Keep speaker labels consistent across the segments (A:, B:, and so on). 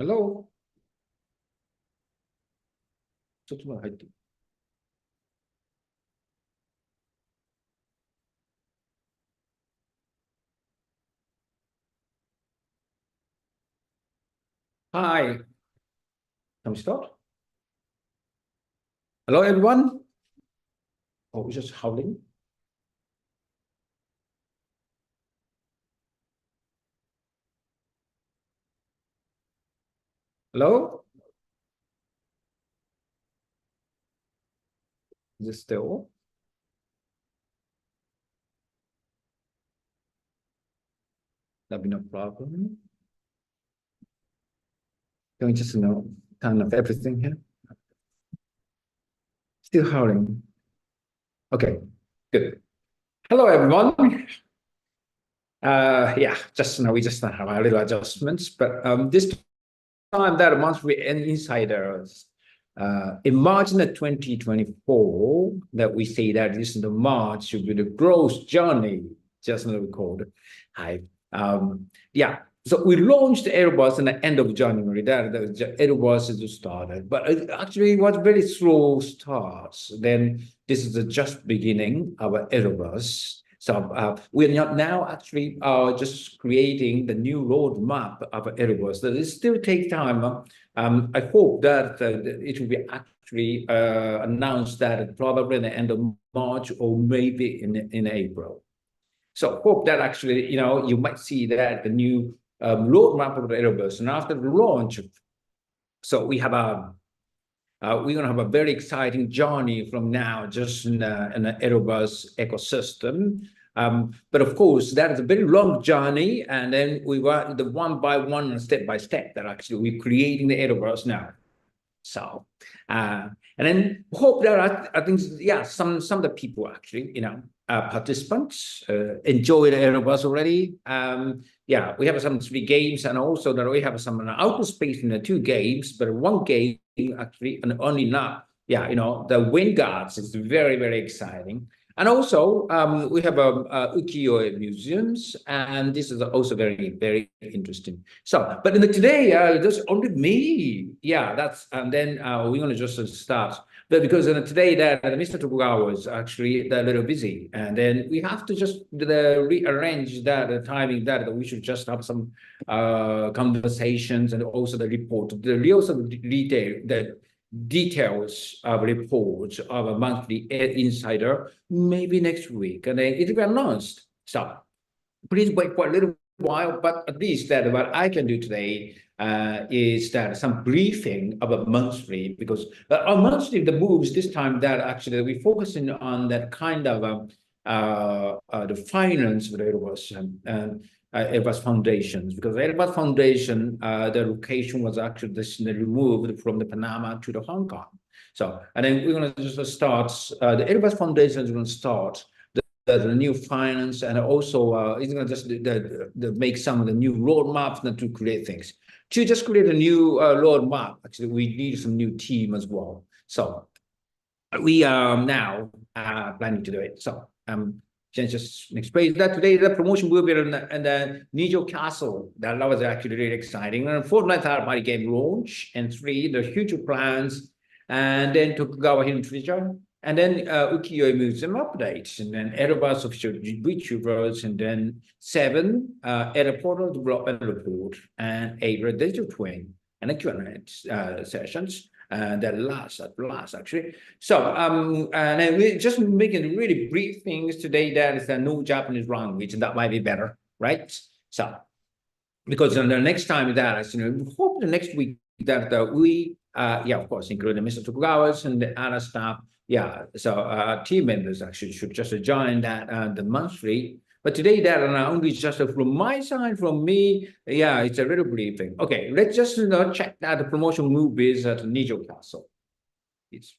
A: Hello? ちょっと待って、入って。Hi, can we start? Hello, everyone. Oh, we're just howling. Hello? Is it still? That'd be no problem. Can we just know kind of everything here? Still howling. Okay, good. Hello, everyone. Yeah, just we just have a little adjustments, but this time that month we insiders. In March 2024, that we say that this is the March should be the growth journey, just now recorded. Hi. Yeah. So we launched Edoverse in the end of January. That the Edoverse is started, but actually it was very slow starts. Then this is the just beginning of Edoverse. So we're not now actually just creating the new roadmap of Edoverse. So it still takes time. I hope that it will be actually announced that probably in the end of March or maybe in April. So hope that actually, you might see that the new roadmap of the Edoverse. And after the launch, so we're going to have a very exciting journey from now, just in the Edoverse ecosystem. But of course, that is a very long journey, and then we were the one by one, step by step, that actually we're creating the Edoverse now. So, and then hope that I think, yeah, some of the people actually, participants enjoy the Edoverse already. Yeah, we have some 3 games, and also that we have some outer space in the 2 games, but one game actually, and only not, yeah, the Wind Guards is very, very exciting. And also, we have a Ukiyo-e museums, and this is also very, very interesting. So, but in today, just only me. Yeah, that's, and then we're going to just start. But because today that Mr. Tokugawa was actually a little busy, and then we have to just rearrange that the timing that we should just have some conversations, and also the report, the real detail, the details of reports of a monthly insider maybe next week, and then it will be announced. So please wait for a little while, but at least that what I can do today is that some briefing about monthly, because our monthly, the moves this time that actually we're focusing on that kind of the finance that it was Airbus Foundations, because Airbus Foundation, the location was actually just removed from the Panama to the Hong Kong. So, and then we're going to just start, the Airbus Foundation is going to start the new finance, and also it's going to just make some of the new roadmaps to create things. To just create a new roadmap, actually, we need some new team as well. So we are now planning to do it. So just next page, that today the promotion will be in the Edo Castle. That was actually really exciting. And fortnight party game launch, and 3 the future plans, and then Tokugawa Hidden Treasure, and then Ukiyo-e Museum updates, and then Edoverse official VTubers, and then 7 Edo Portal Development Report, and 8 Digital Twin, and the Q&A sessions. That last at last actually. So and then we're just making really brief things today. That is no Japanese language, that might be better, right? So because the next time that hope the next week that we yeah, of course, including Mr. Tokugawa's and the other staff, yeah, so team members actually should just join that the monthly. But today that only just from my side, from me, yeah, it's a little briefing. Okay, let's just check that the promotion movies at Edo Castle. It's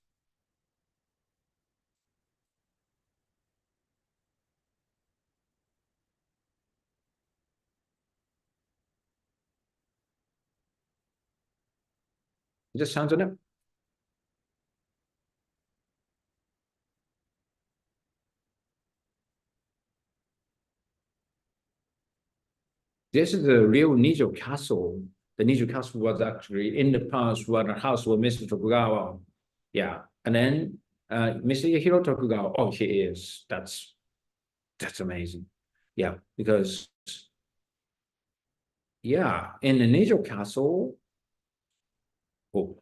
A: just sounds enough. This is the real Edo Castle. the Edo Castle was actually in the past was a house of Mr. Tokugawa. Yeah, and then Mr. Hiro Tokugawa. Oh, he is. That's amazing. Yeah, because yeah, in the Edo Castle. Oh,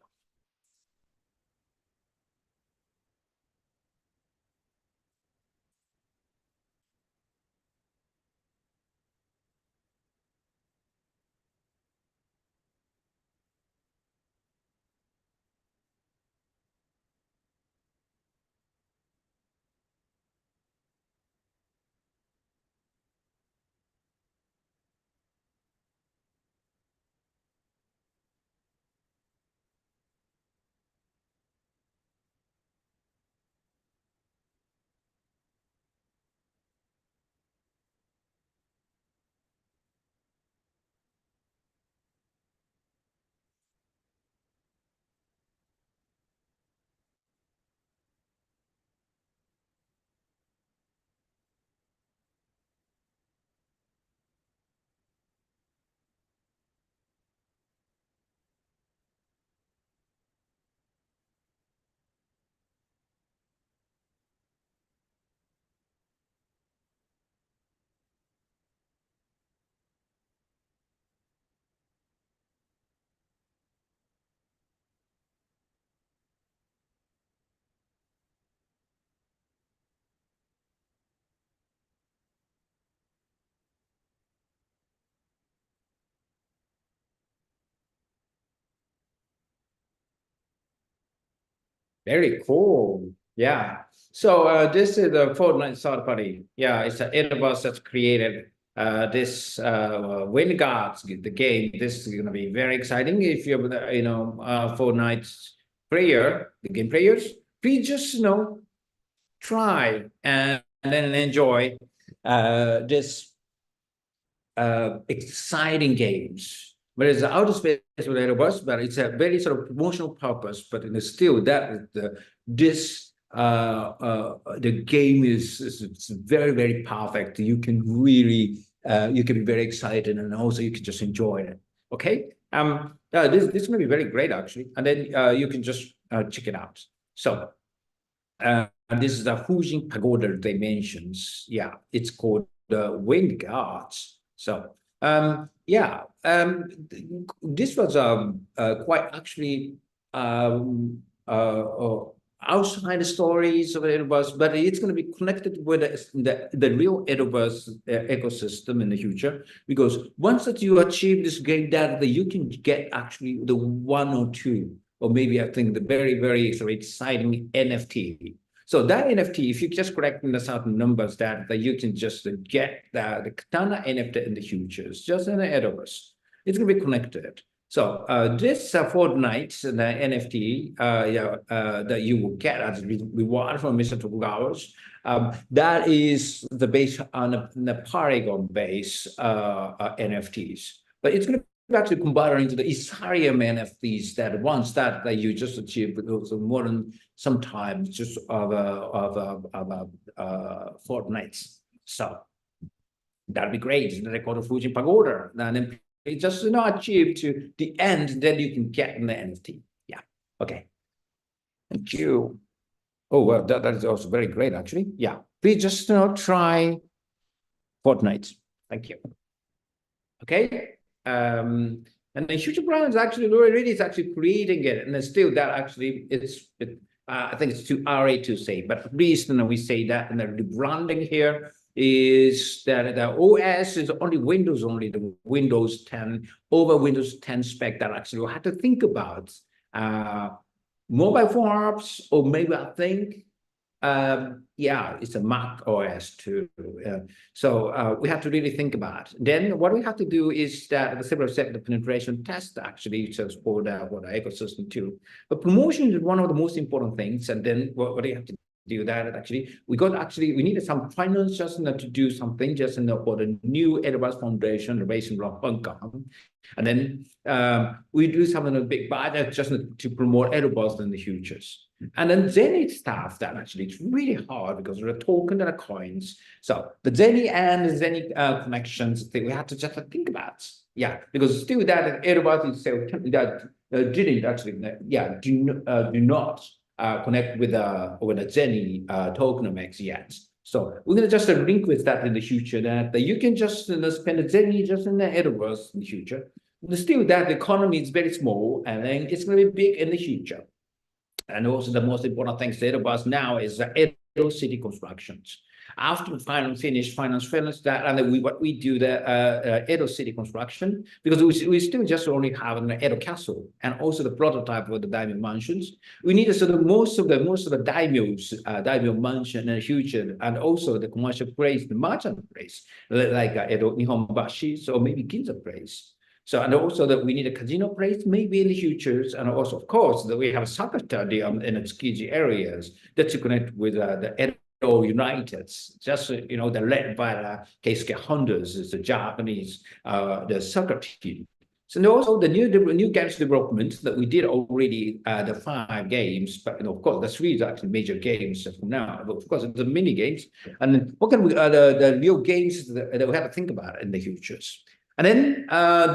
A: very cool. Yeah. So this is the Fortnite third party. Yeah, it's an Edoverse that's created this Wind Guards, the game. This is going to be very exciting. If you're Fortnite player, the game players, please just try and then enjoy this exciting games. Whereas the outer space related was, but it's a very sort of promotional purpose. But in still that the game is it's very perfect. You can really you can be very excited, and also you can just enjoy it. Okay. This is going to be very great actually, and then you can just check it out. So. And this is the Fujin Pagoda dimensions. Yeah, it's called the Wind Guards. So, this was quite actually outside the stories of Edoverse, but it's going to be connected with the real Edoverse ecosystem in the future. Because once that you achieve this great data, that you can get actually the one or two, or maybe I think the very sort of exciting NFT. So that NFT, if you just correct in the certain numbers that you can just get the Katana NFT in the futures, just in the Edoverse, it's going to be connected. So this Fortnite, the NFT that you will get as reward from Mr. Tokugawa's, that is the base on the Polygon base NFTs. But it's going to actually combine into the Ethereum NFTs that once that you just achieve more than sometimes just of Fortnite. So that'd be great. They call it Fuji Pagoda. And then it just achieve to the end, then you can get in the NFT. Yeah. Okay. Thank you. Oh well, that is also very great actually. Yeah. Please just try Fortnite. Thank you. Okay. And then Future Brand is actually really is actually creating it, and then still that actually I think it's too early to say, but at least we say that, and the branding here is that the OS is only Windows only, the Windows 10 over Windows 10 spec that actually we have to think about mobile phone apps, or maybe I think yeah, it's a Mac OS too. So we have to really think about. Then what we have to do is that the several set the penetration test actually just for the ecosystem too. But promotion is one of the most important things. And then what do you have to do that. Actually, we needed some finance just to do something just for the new Edoverse Foundation based in Hong Kong. And then we do some of the big budget just to promote Edoverse in the futures. And then Zenny stuff that actually it's really hard because the token and the coins. So the Zenny and the Zenny connections that we have to just think about. Yeah, because still that Edoverse itself that didn't actually do not connect with the Zenny tokenomics yet. So we're going to just link with that in the future that you can just spend the Zenny just in the Edoverse in the future. But still that the economy is very small and then it's going to be big in the future. And also the most important thing to Edoverse now is the Edo city constructions. After finance finish that, and what we do the Edo city construction because we still just only have an Edo Castle and also the prototype of the daimyo mansions. We need sort of most of the daimyo mansion and future, and also the commercial place, the merchant place, like Edo Nihonbashi, or maybe Ginza place. So, and also that we need a casino place, maybe in the futures, and also, of course, that we have a soccer stadium in the Tsukiji areas that to connect with the Edo United, just the led by the Keisuke Hondas, is the Japanese the soccer team. So and also the new games development that we did already the 5 games, but of course the 3 is actually major games from now. But of course the mini games, and what can we the real games that we have to think about in the futures. And then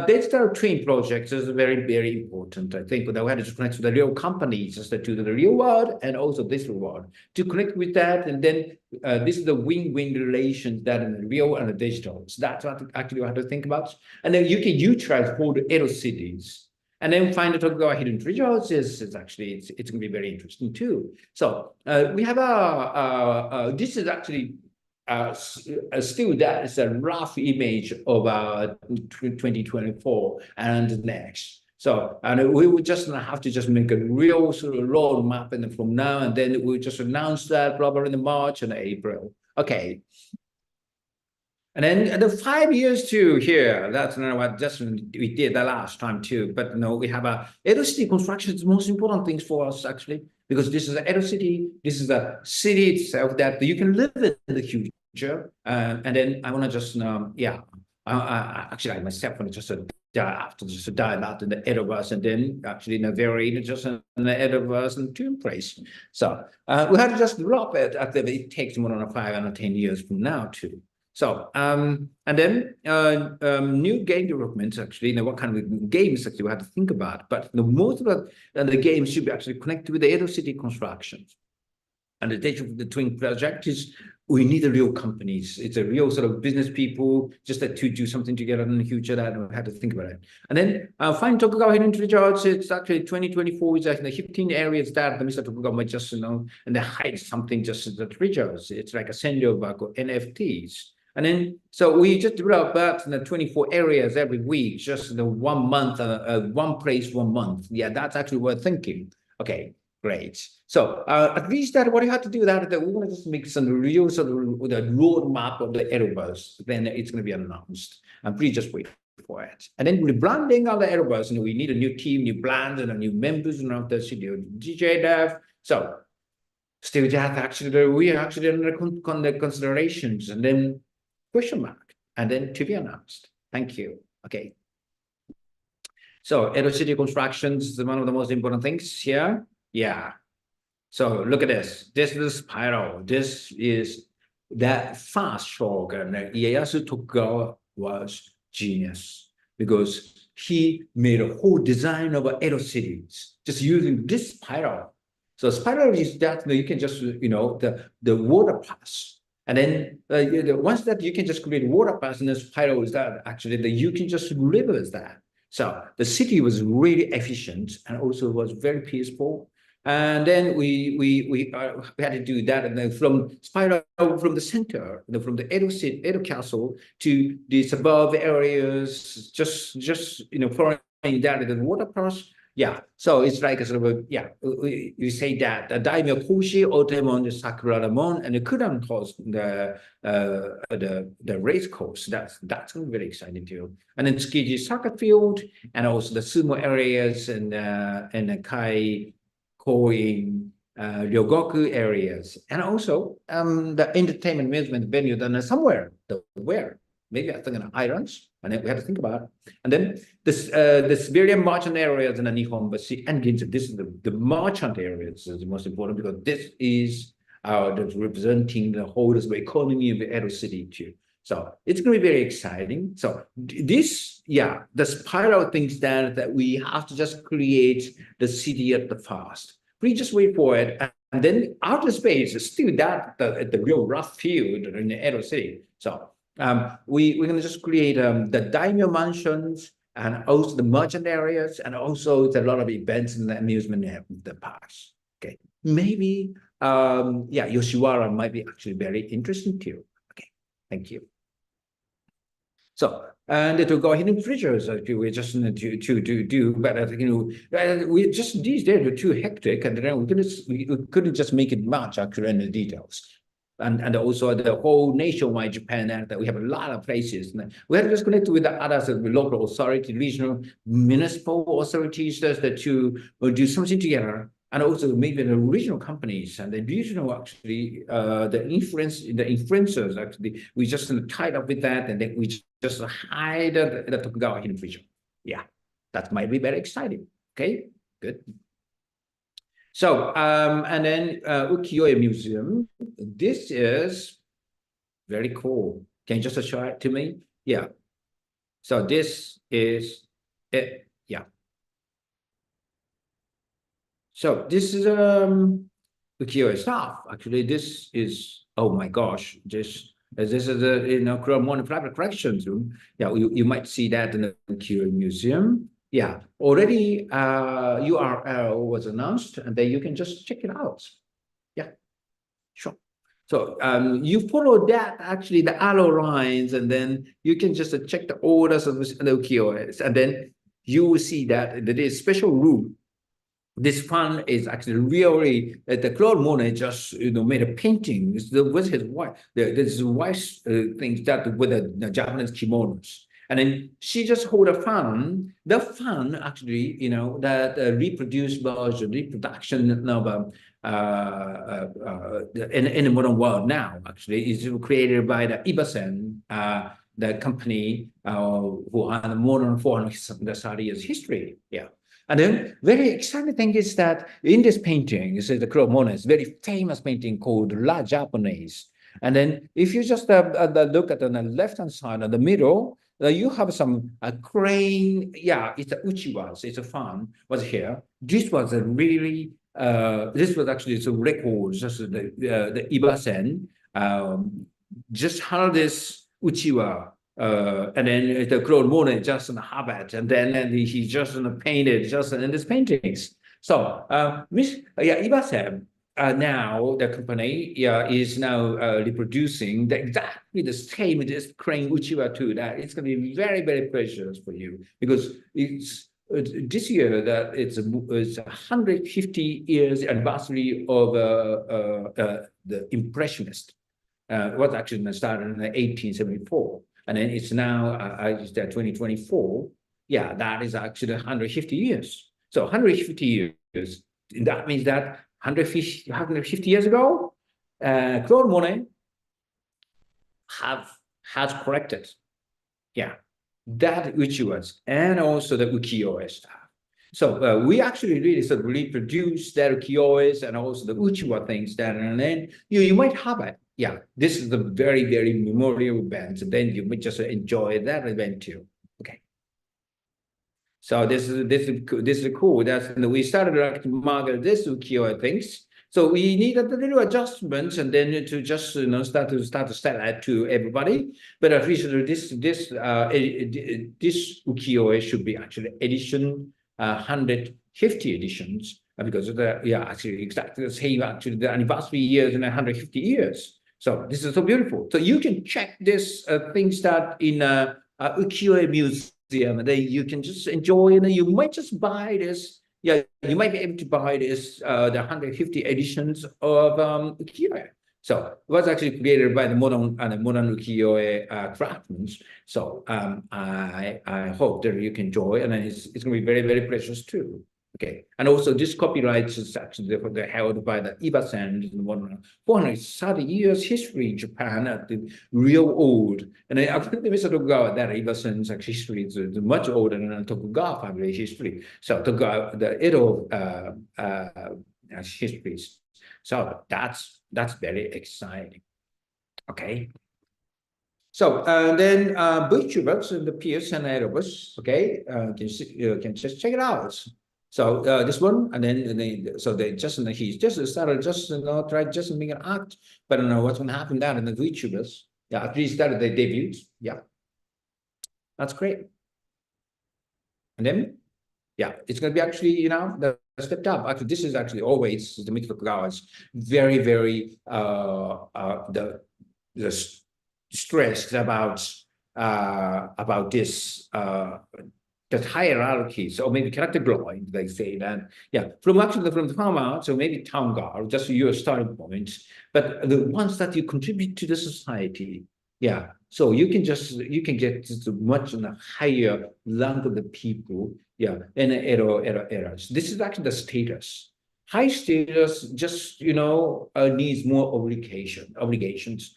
A: digital twin projects is very, very important. I think that we have to connect to the real companies, just to the real world and also digital world to connect with that. And then this is the win-win relations that in the real and the digital. So that's what actually we have to think about. And then you can utilize for the Edo cities. And then find the Tokugawa hidden treasures is actually it's going to be very interesting too. So we have this is actually. Still, that is a rough image of 2024 and next. So, and we would just have to just make a real sort of roadmap, and from now and then we'll just announce that probably in March and April. Okay. And then the 5 years to here, that's what just we did the last time too. But we have Edo City construction is the most important things for us actually, because this is an Edo City, this is a city itself that you can live in the future. And then I want to just I myself want to just dive out in the Edoverse, and then actually in a very just in the Edoverse and tomb place. So we have to just drop it after it takes more than 5 and 10 years from now too. So and then new game development actually, what kind of games actually we have to think about. But most of the games should be actually connected with the Edo City constructions. And the digital twin project is we need the real companies. It's a real sort of business people just to do something together in the future that we have to think about it. And then find Tokugawa hidden treasures. It's actually 2024 is actually 15 areas that the Mr. Tokugawa might just and they hide something just as the treasures. It's like a sendo back or NFTs. And then so we just develop that in the 24 areas every week, just the 1 month, one place 1 month. Yeah, that's actually what we're thinking. Okay. Great. So at least that what you have to do that we want to just make some real sort of the roadmap of the Edoverse. Then it's going to be announced. And please just wait for it. And then rebranding of the Edoverse, we need a new team, new brand, and a new members of the studio DJ dev. So still that actually we are actually under considerations, and then question mark, and then to be announced. Thank you. Okay. So Edo City constructions is one of the most important things here. Yeah. So look at this. This is the spiral. This is that fast shogun. Ieyasu Tokugawa was genius because he made a whole design of Edo cities just using this spiral. So spiral is that you can just the water pass, and then once that you can just create water pass, and the spiral is that actually that you can just reverse that. So the city was really efficient and also was very peaceful. And then we had to do that, and then from spiral from the center, from the Edo Castle to the suburb areas, just following that in the water pass. Yeah, so it's like a sort of we say that the daimyo Koshi, Otemon, Sakura Ramon, and the Kudan course, the race course. That's going to be very exciting too. And then Tsukiji soccer field, and also the sumo areas and the Kai. Koin, Ryogoku areas, and also the entertainment amusement venue. Then somewhere, where maybe I think in islands, and then we have to think about it. And then the civilian merchant areas in the Nihon Sea and Ginza. This is the merchant areas is the most important because this is representing the whole economy of the Edo city too. So it's going to be very exciting. So this, yeah, the spiral things that we have to just create the city at the first. We just wait for it. And then outer space is still the real rough field in the Edo city. So we're going to just create the daimyo mansions and also the merchant areas, and also a lot of events and amusement in the past. Okay, maybe yeah, Yoshiwara might be actually very interesting too. Okay, thank you. So, and to go hidden features, we just need to do, but we just these days are too hectic, and then we couldn't just make it much actually in the details. And also the whole nationwide Japan, and that we have a lot of places. We have to just connect with the others, the local authority, regional, municipal authorities, that to do something together. And also maybe the regional companies and the regional actually the influencers actually, we just tied up with that, and then we just hide the Tokugawa hidden feature. Yeah, that might be very exciting. Okay, good. So and then Ukiyo-e Museum. This is very cool. Can you just show it to me? Yeah. So this is it. Yeah. So this is Ukiyo-e stuff. Actually, this is, oh my gosh, this is a Cromon private collections room. Yeah, you might see that in the Ukiyo-e Museum. Yeah, already URL was announced, and then you can just check it out. Yeah, sure. So you follow that, actually, the arrow lines, and then you can just check the orders of the Ukiyo-es, and then you will see that there is special room. This fun is actually really the Claude Monet just made a painting with his wife. This wife's things that with the Japanese kimonos, and then she just hold a fan. The fan actually, that reproduced version, reproduction of in the modern world now actually is created by the Ibasen, the company who had more than 430 years history. Yeah. And then very exciting thing is that in this painting, you see the Claude Monet's very famous painting called La Japonaise. And then if you just look at the left-hand side of the middle, you have some crane. Yeah, it's a Uchiwas. It's a fan was here. This was a really, this was actually some records, just the Ibasen, just how this Uchiwa and then the Claude Monet just in the habit, and then he just painted just in his paintings. So, Ibasen now the company is now reproducing exactly the same this crane Uchiwa too. That it's going to be very, very precious for you because it's this year that it's 150 years anniversary of the Impressionist. Was actually started in 1874. And then it's now 2024. Yeah, that is actually 150 years. So 150 years. That means that 150 years ago, Claude Monet has corrected. Yeah, that Uchiwas and also the Ukiyo-e stuff. So we actually really sort of reproduce the Ukiyo-es and also the Uchiwa things that, and then you might have it. Yeah, this is a very, very memorable event. And then you might just enjoy that event too. Okay. So this is cool. We started to market this Ukiyo things. So we needed a little adjustments, and then to just start to sell that to everybody. But officially, this Ukiyo should be actually edition 150 editions because actually exactly the same actually the anniversary years and 150 years. So this is so beautiful. So you can check this things that in Ukiyo-e Museum, and then you can just enjoy, and you might just buy this. Yeah, you might be able to buy this the 150 editions of Ukiyo-e. So it was actually created by the modern Ukiyo-e craftsmen. So I hope that you can enjoy, and it's going to be very, very precious too. Okay, and also this copyright is actually they're held by the Edoverse and 430 years history in Japan at the real old. And after the Tokugawa, that Edoverse history is much older than the Tokugawa family history. So Tokugawa, the Edo histories. So that's very exciting. Okay. So then VTubers and the peers and Edoverse, okay, can just check it out. So this one, and then so they just he's just started just try just make an act, but I don't know what's going to happen down in the VTubers. Yeah, at least started their debuts. Yeah, that's great. And then yeah, it's going to be actually the stepped up. Actually, this is actually always the Mitsubishi Tokugawa's very the stressed about this that hierarchy, so maybe character blind, they say that. Yeah, from the farmer, so maybe town guard, just your starting point. But the ones that you contribute to the society, yeah. So you can get to much in a higher rank of the people, yeah, in eras. This is actually the status. High status just needs more obligations.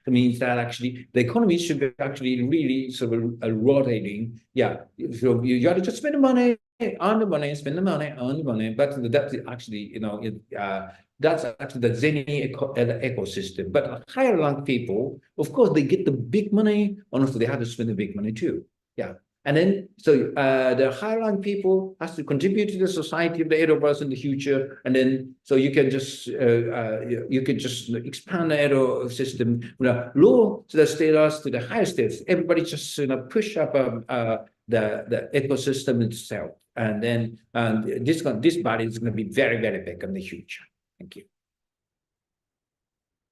A: It means that actually the economy should be actually really sort of rotating. Yeah, so you got to just spend the money, earn the money, spend the money, earn the money. But that's actually, that's actually the Zen ecosystem. But higher rank people, of course, they get the big money, and also they have to spend the big money too. Yeah. And then, so the higher rank people has to contribute to the society of the Edoverse in the future. And then, so you can just expand the Edo system from the low to the status to the higher status. Everybody just push up the ecosystem itself. And then this body is going to be very big in the future. Thank you.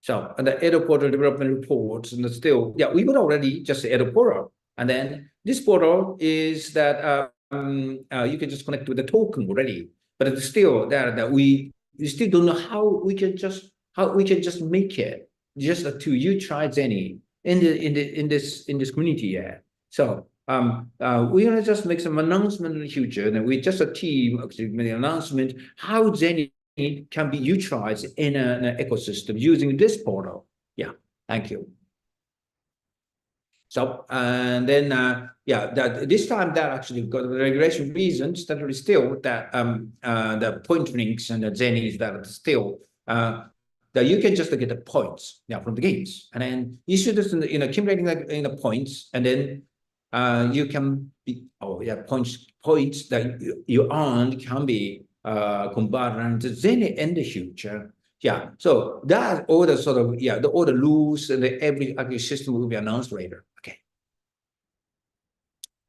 A: So the Edo Portal development reports, and still, yeah, we would already just Edo Portal. And then this portal is that you can just connect with the token already, but it's still that we still don't know how we can just make it just to utilize any in this community yet. So we're gonna just make some announcement in the future, and we just a team actually made an announcement how Zenny can be utilized in an ecosystem using this portal. Yeah, thank you. So and then that this time that actually got the regulation reasons that are still that the point links and the zennies that are still that you can just get the points from the games, and then you should just accumulating the points, and then you can be points that you earned can be converted into zenny in the future. Yeah, so that all the sort of all the rules and every system will be announced later. Okay.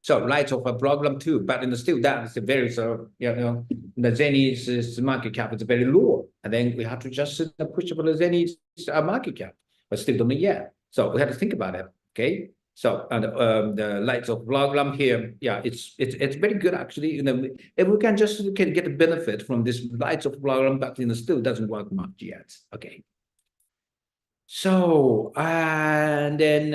A: So light of a problem too, but in the still that is a very sort of the Zenny's market cap is very low, and then we have to just push up the Zenny's market cap, but still don't know yet. So we have to think about it. Okay. So the lights of problem here, yeah, it's very good actually. If we can just get the benefit from this lights of problem, but still doesn't work much yet. Okay. So and then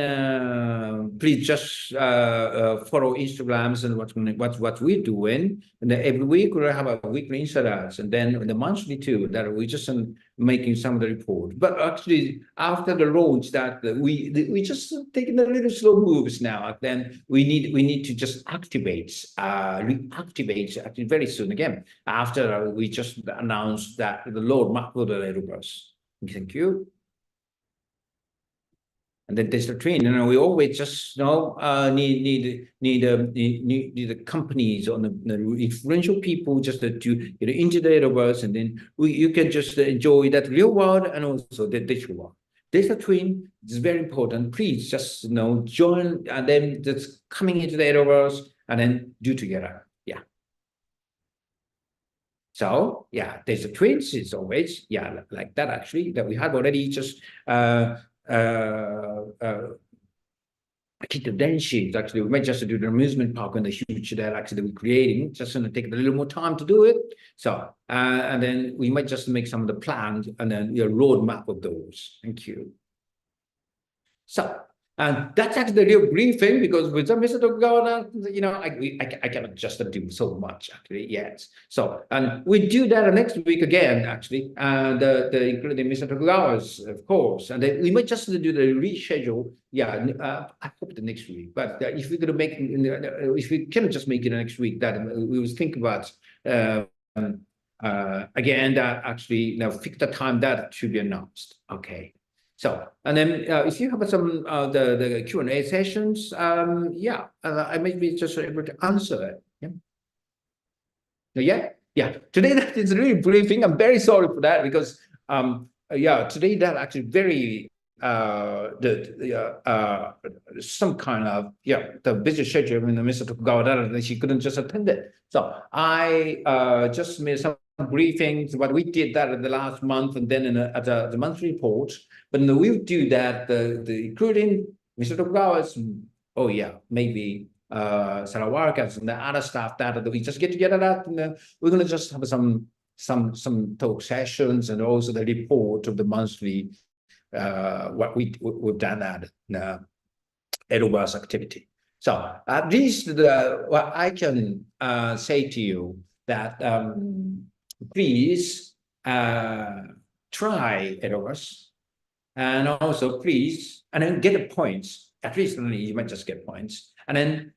A: please just follow Instagrams and what we're doing. And then every week we'll have a weekly insights, and then the monthly too. That we just making some of the report. But actually, after the launch, that we just taking a little slow moves now. Then we need to just reactivate actually very soon again. After we just announced that the roadmap for the Edoverse. Thank you. And then there's the train. We always just need the companies on the influential people just to into the Edoverse, and then you can just enjoy that real world and also the digital world. Data twin is very important. Please just join, and then just coming into the Edoverse and then do together. Yeah. So yeah, there's a twins is always like that actually that we have already just keep the density. Actually, we might just do the amusement park in the future that actually we're creating, just going to take a little more time to do it. So and then we might just make some of the plans and then your roadmap of those. Thank you. So And that's actually the real briefing, because with Mr. Tokugawa, I cannot just do so much actually yet. So, and we do that next week again, actually, and including Mr. Tokugawa's, of course, and then we might just do the reschedule. Yeah, I hope the next week. But if we're gonna make, if we cannot just make it next week, that we will think about again that actually fix the time that should be announced. Okay. So, and then if you have some the Q&A sessions, I may be just able to answer it. Yeah. Today that is really briefing. I'm very sorry for that, because today that actually very some kind of the busy schedule in the Mr. Tokugawa that she couldn't just attend it. So I just made some briefings, but we did that in the last month, and then at the monthly report. But we'll do that, the including Mr. Tokugawa's, maybe Sarawaka's and the other stuff that we just get together that, and we're going to just have some talk sessions, and also the report of the monthly what we've done at Edoverse activity. So at least what I can say to you that please try Edoverse, and also please, and then get the points. At least you might just get points, and then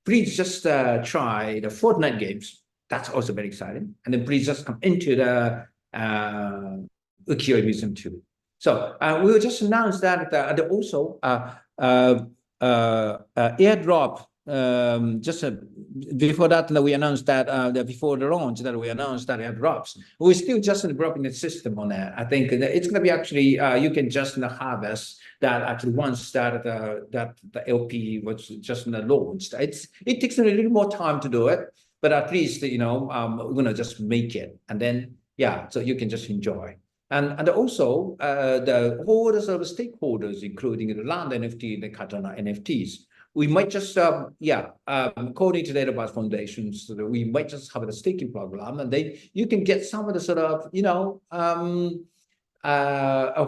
A: please just try the Fortnite games. That's also very exciting. And then please just come into the Ukiyo-e Museum too. So we will just announce that, and also airdrop. Just before that, we announced that before the launch, that we announced that airdrops. We're still just developing the system on that. I think it's going to be actually you can just harvest that actually once that the LP was just launched. It takes a little more time to do it, but at least we're going to just make it, and then so you can just enjoy. And also the holders of the stakeholders, including the land NFT, the Katana NFTs. We might just, according to the Edoverse foundations, we might just have a staking program, and then you can get some of the sort of,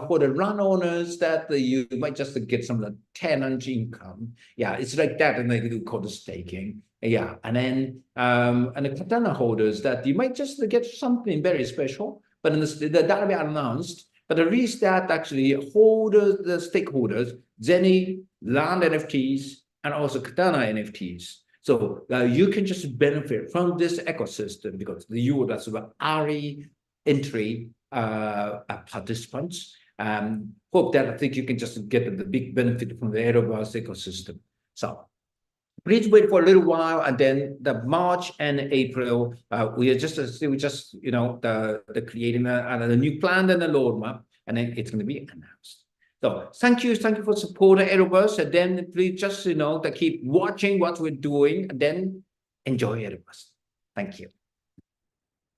A: for the land owners, that you might just get some of the tenant income. Yeah, it's like that, and they do call the staking. Yeah, and then and the Katana holders, that you might just get something very special, but that'll be announced. But at least that actually the stakeholders, Zeni, land NFTs, and also Katana NFTs. So you can just benefit from this ecosystem, because you are sort of early entry participants. Hope that I think you can just get the big benefit from the Edoverse ecosystem. So please wait for a little while, and then the March and April, we are just the creating the new plan and the roadmap, and then it's going to be announced. So thank you for supporting Edoverse, and then please just to keep watching what we're doing, and then enjoy Edoverse. Thank you.